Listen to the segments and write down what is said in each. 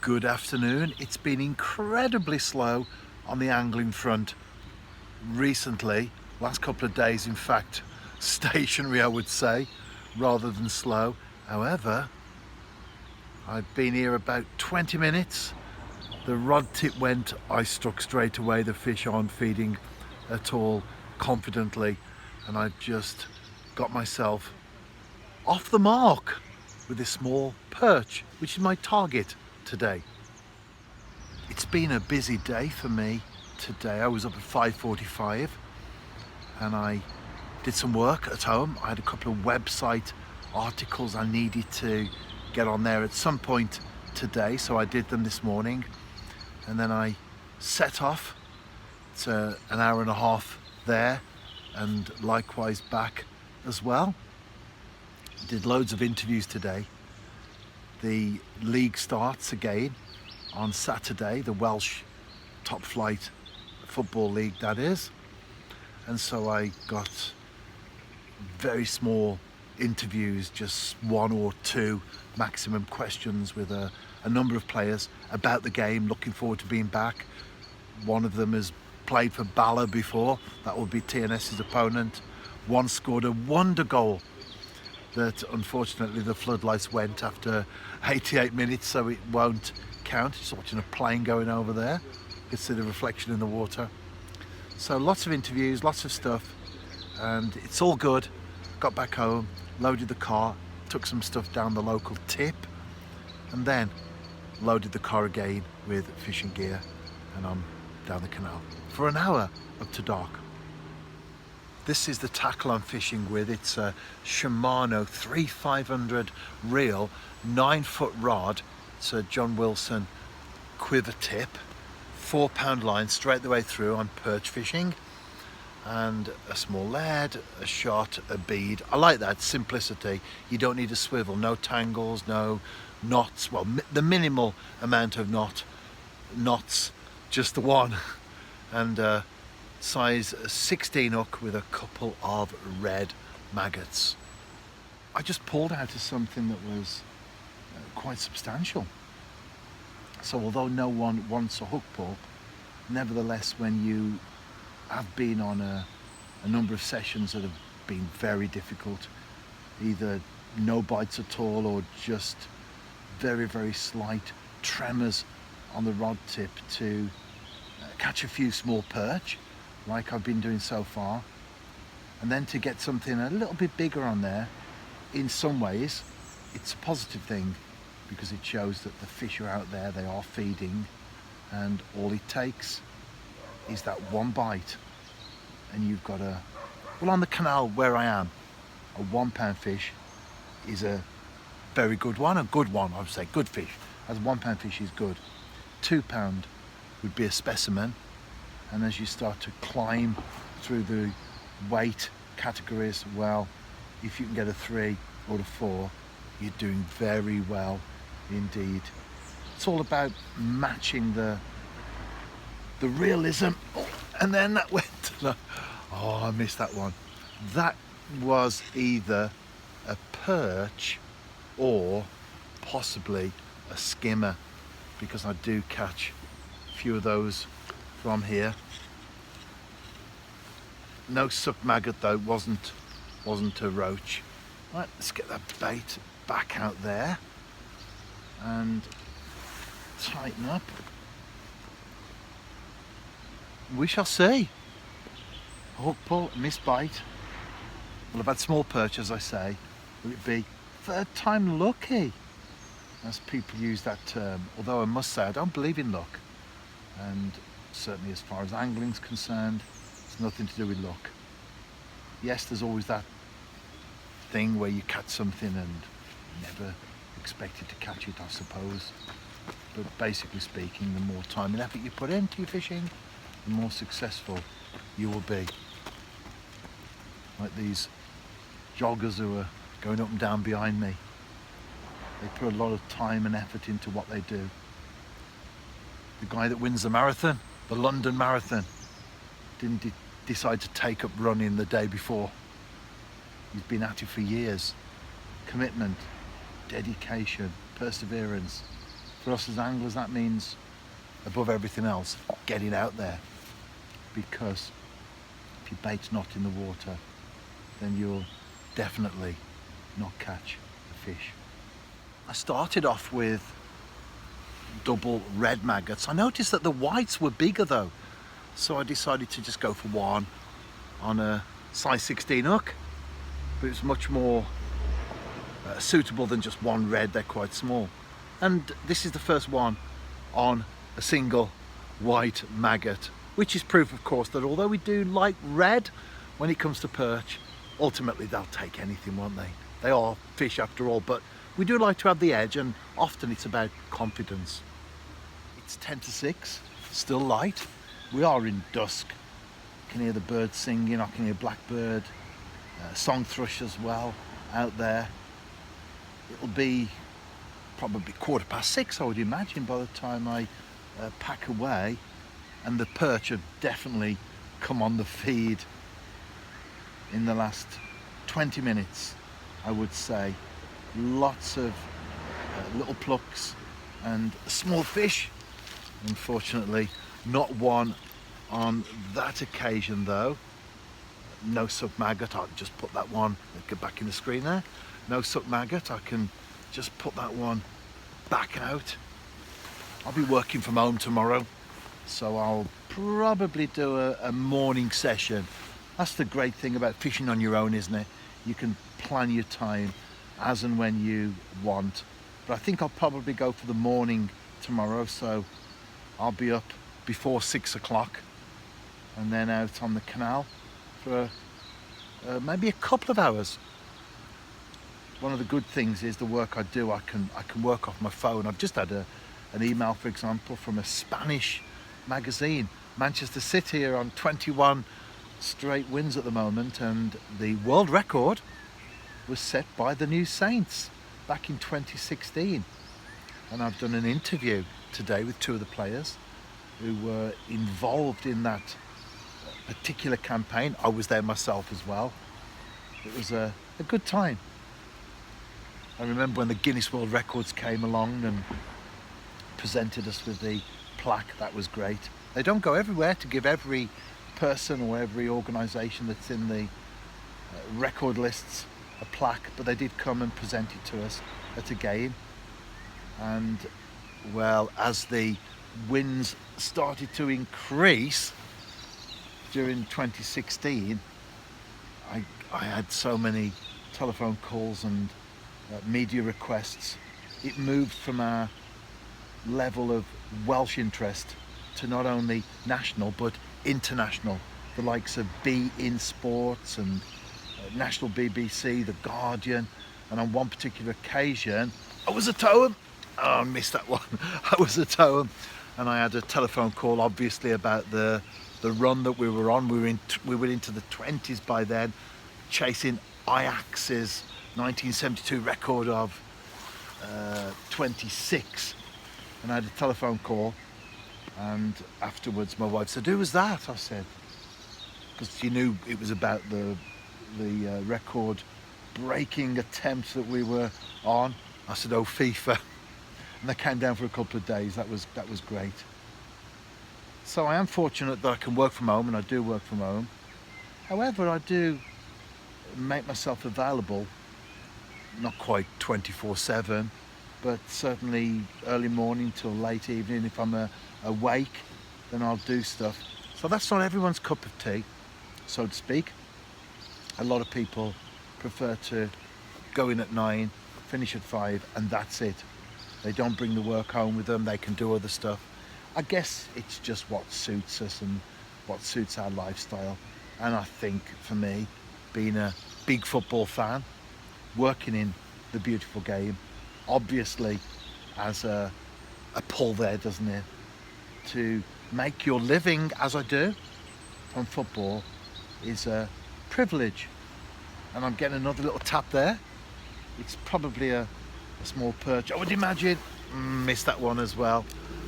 Good afternoon. It's been incredibly slow on the angling front recently. Last couple of days, in fact, stationary, I would say, rather than slow. However, I've been here about 20 minutes. The rod tip went, I struck straight away. The fish aren't feeding at all confidently, and I've just got myself off the mark with this small perch, which is my target today. It's been a busy day for me today. I was up at 5:45 and I did some work at home. I had a couple of website articles I needed to get on there at some point today, so I did them this morning, and then I set off. It's an hour and a half there and likewise back as well. Did loads of interviews today. The league starts again on Saturday, the Welsh Top Flight Football League, that is. And so I got very small interviews, just one or two maximum questions with a number of players about the game, looking forward to being back. One of them has played for Bala before, that will be TNS's opponent. One scored a wonder goal that unfortunately the floodlights went after 88 minutes, so it won't count. Just watching a plane going over there. You can see the reflection in the water. So lots of interviews, lots of stuff, and it's all good. Got back home, loaded the car, took some stuff down the local tip, and then loaded the car again with fishing gear, and I'm down the canal for an hour up to dark. This is the tackle I'm fishing with. It's a Shimano 3500 reel, 9-foot rod. It's a John Wilson quiver tip, 4-pound line straight the way through. I'm perch fishing, and a small lead, a shot, a bead. I like that simplicity. You don't need a swivel, no tangles, no knots. Well, the minimal amount of knots, just the one, and size 16 hook with a couple of red maggots. I just pulled out of something that was quite substantial. So although no one wants a hook pull, nevertheless, when you have been on a number of sessions that have been very difficult, either no bites at all or just very, very slight tremors on the rod tip, to catch a few small perch like I've been doing so far, and then to get something a little bit bigger on there, in some ways it's a positive thing, because it shows that the fish are out there, they are feeding, and all it takes is that one bite and you've got well, on the canal where I am, a 1-pound fish is a very good one, I would say, good fish. As a 1-pound fish is good. 2-pound would be a specimen, and as you start to climb through the weight categories, well, if you can get a 3 or a 4, you're doing very well indeed. It's all about matching the realism. And then that went, oh, I missed that one. That was either a perch or possibly a skimmer, because I do catch a few of those from here. No suck maggot though, wasn't a roach. Right, let's get that bait back out there and tighten up. We shall see. Hook pull, miss bite. Well, I've had small perch, as I say. Will it be third time lucky, as people use that term? Although I must say I don't believe in luck, and certainly as far as angling's concerned, it's nothing to do with luck. Yes, there's always that thing where you catch something and never expected to catch it, I suppose. But basically speaking, the more time and effort you put into your fishing, the more successful you will be. Like these joggers who are going up and down behind me. They put a lot of time and effort into what they do. The guy that wins the marathon, the London Marathon, didn't decide to take up running the day before. He's been at it for years. Commitment, dedication, perseverance. For us as anglers, that means, above everything else, getting out there, because if your bait's not in the water, then you'll definitely not catch a fish. I started off with double red maggots. I noticed that the whites were bigger though, so I decided to just go for one on a size 16 hook, but it was much more suitable than just one red. They're quite small, and this is the first one on a single white maggot, which is proof, of course, that although we do like red when it comes to perch, ultimately they'll take anything, won't they? They are fish after all, but we do like to have the edge, and often it's about confidence. It's 10 to 6, still light. We are in dusk. I can hear the birds singing, I can hear blackbird, song thrush as well out there. It'll be probably 6:15, I would imagine, by the time I pack away, and the perch have definitely come on the feed in the last 20 minutes, I would say. Lots of little plucks and small fish. Unfortunately, not one on that occasion though. No suck maggot. I'll just put that one, get back in the screen there. No suck maggot. I can just put that one back out. I'll be working from home tomorrow, so I'll probably do a morning session. That's the great thing about fishing on your own, isn't it? You can plan your time as and when you want. But I think I'll probably go for the morning tomorrow, so I'll be up before 6 o'clock and then out on the canal for maybe a couple of hours. One of the good things is the work I do, I can work off my phone. I've just had an email, for example, from a Spanish magazine. Manchester City are on 21 straight wins at the moment, and the world record was set by the New Saints back in 2016. And I've done an interview today with two of the players who were involved in that particular campaign. I was there myself as well. It was a good time. I remember when the Guinness World Records came along and presented us with the plaque. That was great. They don't go everywhere to give every person or every organisation that's in the record lists a plaque, but they did come and present it to us at a game. And well, as the wins started to increase during 2016, I had so many telephone calls and media requests. It moved from our level of Welsh interest to not only national but international. The likes of beIN Sports and National BBC, The Guardian, and on one particular occasion I was at Towham. Oh, I missed that one. I was at Towham, and I had a telephone call, obviously, about the run that we were on. We were into the 20s by then, chasing Ajax's 1972 record of 26. And I had a telephone call, and afterwards my wife said, "Who was that?" I said, because she knew it was about the record breaking attempt that we were on. I said, "Oh, FIFA." And they came down for a couple of days. That was great. So I am fortunate that I can work from home, and I do work from home. However, I do make myself available, not quite 24/7, but certainly early morning till late evening. If I'm awake, then I'll do stuff. So that's not everyone's cup of tea, so to speak. A lot of people prefer to go in at 9, finish at 5, and that's it. They don't bring the work home with them. They can do other stuff. I guess it's just what suits us and what suits our lifestyle. And I think for me, being a big football fan, working in the beautiful game, obviously has a pull there, doesn't it? To make your living, as I do, from football is a privilege. And I'm getting another little tap there. It's probably a small perch, I would imagine. Missed that one as well.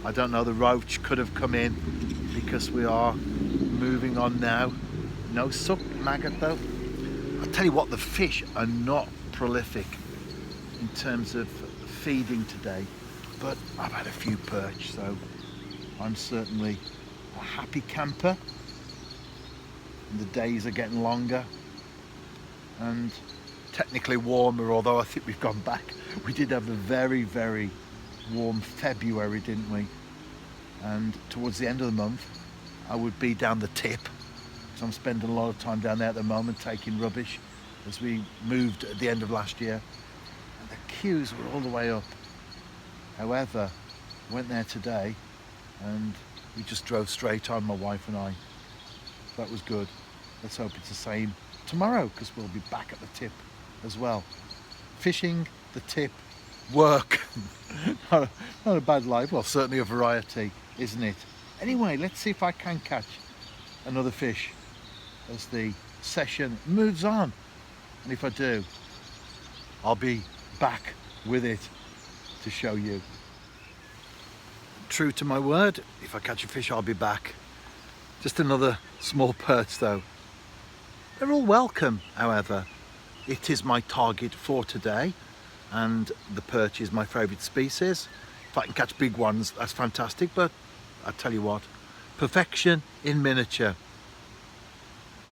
I don't know, the roach could have come in, because we are moving on now. No suck maggot though. I tell you what, the fish are not prolific in terms of feeding today. but I've had a few perch, so I'm certainly a happy camper. And the days are getting longer and technically warmer, although I think we've gone back. We did have a very, very warm February, didn't we? And towards the end of the month, I would be down the tip. So I'm spending a lot of time down there at the moment taking rubbish as we moved at the end of last year. And the queues were all the way up. However, went there today and we just drove straight on, my wife and I. That was good. Let's hope it's the same tomorrow, because we'll be back at the tip as well. Fishing, the tip, work. not a bad life. Well, certainly a variety, isn't it? Anyway, let's see if I can catch another fish as the session moves on. And if I do, I'll be back with it to show you. True to my word, if I catch a fish, I'll be back. Just another small perch though. They're all welcome, however. It is my target for today, and the perch is my favourite species. If I can catch big ones, that's fantastic, but I tell you what, perfection in miniature.